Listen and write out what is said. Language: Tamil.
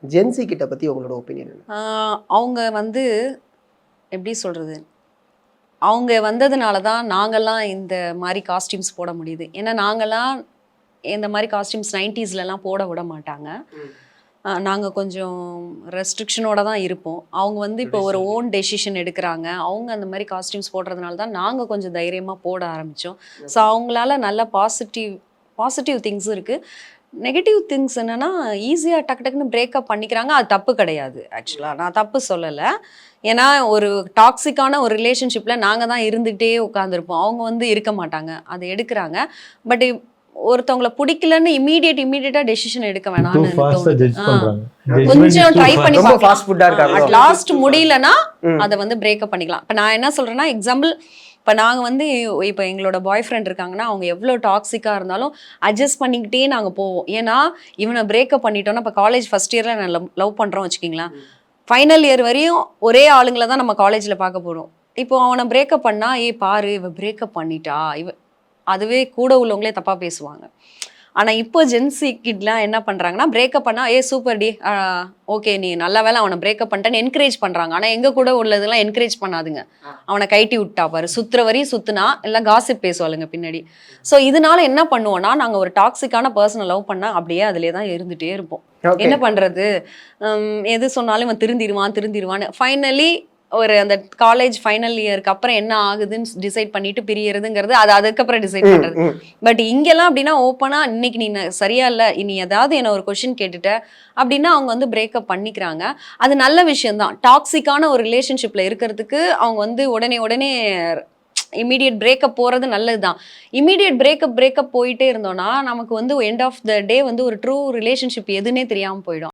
ஜென்சி கிட்ட பற்றி உங்களோட ஒப்பீனியன் என்ன? அவங்க வந்து எப்படி சொல்கிறது, அவங்க வந்ததுனால தான் நாங்கள்லாம் இந்த மாதிரி காஸ்டியூம்ஸ் போட முடியுது. ஏன்னா நாங்கள்லாம் இந்த மாதிரி காஸ்டியூம்ஸ் 90ஸ்லலாம் போட விட மாட்டாங்க. நாங்கள் கொஞ்சம் ரெஸ்ட்ரிக்ஷனோட தான் இருப்போம். அவங்க வந்து இப்போ ஒரு ஓன் டெசிஷன் எடுக்கிறாங்க. அவங்க அந்த மாதிரி காஸ்டியூம்ஸ் போடுறதுனால தான் நாங்கள் கொஞ்சம் தைரியமாக போட ஆரம்பித்தோம். ஸோ அவங்களால நல்ல பாசிட்டிவ் திங்ஸும் இருக்குது. நெகட்டிவ் திங்ஸ் என்னென்னா ஈஸியாக டக்கு டக்குன்னு பிரேக்கப் பண்ணிக்கிறாங்க. அது தப்பு கிடையாது. ஆக்சுவலாக நான் தப்பு சொல்லலை. ஏன்னா ஒரு டாக்ஸிக்கான ஒரு ரிலேஷன்ஷிப்பில் நாங்கள் தான் இருந்துகிட்டே உட்காந்துருப்போம். அவங்க வந்து இருக்க மாட்டாங்க. அதை எடுக்கிறாங்க. பட் ஒருத்தவங்களை பிடிக்கலன்னு இமீடியட்டா டெசிஷன் எடுக்க வேணாம்னு கொஞ்சம் ட்ரை பண்ணி லாஸ்ட் முடியலன்னா அதை வந்து பிரேக்கப் பண்ணிக்கலாம். இப்போ நான் என்ன சொல்றேன்னா, எக்ஸாம்பிள் இப்போ நாங்கள் வந்து இப்போ எங்களோட பாய் ஃப்ரெண்ட் இருக்காங்கன்னா அவங்க எவ்வளோ டாக்ஸிக்காக இருந்தாலும் அட்ஜஸ்ட் பண்ணிக்கிட்டே நாங்கள் போவோம். ஏன்னா இவனை பிரேக்கப் பண்ணிட்டோன்னா இப்போ காலேஜ் ஃபர்ஸ்ட் இயரில் நான் லவ் பண்ணுறோம் வச்சுக்கிங்களேன், ஃபைனல் இயர் வரையும் ஒரே ஆளுங்களை தான் நம்ம காலேஜில் பார்க்க போகிறோம். இப்போ அவனை பிரேக்கப் பண்ணா பாரு இவ பிரேக்கப் பண்ணிட்டா அதுவே கூட உள்ளவங்களே தப்பாக பேசுவாங்க. ஆனால் இப்போ ஜென்சி கிட்லாம் என்ன பண்ணுறாங்கன்னா, பிரேக்கப் பண்ணால் சூப்பர் டி, ஓகே நீ நல்ல வேலை அவனை பிரேக்கப் பண்ணிட்டேன்னு என்கரேஜ் பண்ணுறாங்க. ஆனால் எங்கள் கூட உள்ளதெல்லாம் என்கரேஜ் பண்ணாதுங்க. அவனை கைட்டி விட்டா பாரு, சுற்றுற வரையும் சுற்றுனா எல்லாம் காசிப் பேசுவாளுங்க பின்னாடி. ஸோ இதனால என்ன பண்ணுவோன்னா, நாங்கள் ஒரு டாக்ஸிக்கான பர்சனை லவ் பண்ணால் அப்படியே அதிலே தான் இருந்துகிட்டே இருப்போம். என்ன பண்ணுறது, எது சொன்னாலும் இவன் திருந்திடுவான்னு ஃபைனலி ஒரு அந்த காலேஜ் ஃபைனல் இயருக்கு அப்புறம் என்ன ஆகுதுன்னு டிசைட் பண்ணிட்டு பிரியறதுங்கிறது அது அதுக்கப்புறம் டிசைட் பண்றது. பட் இங்கெல்லாம் அப்படின்னா ஓப்பனா இன்னைக்கு நீ சரியா இல்லை, இனி ஏதாவது என்ன ஒரு கொஸ்டின் கேட்டுட்ட அப்படின்னா அவங்க வந்து பிரேக்கப் பண்ணிக்கிறாங்க. அது நல்ல விஷயம் தான். டாக்ஸிக்கான ஒரு ரிலேஷன்ஷிப்ல இருக்கிறதுக்கு அவங்க வந்து உடனே இமீடியட் பிரேக்கப் போறது நல்லது தான். இமீடியட் பிரேக்கப் போயிட்டே இருந்தோம்னா நமக்கு வந்து எண்ட் ஆஃப் த டே வந்து ஒரு ட்ரூ ரிலேஷன்ஷிப் எதுன்னே தெரியாமல் போயிடும்.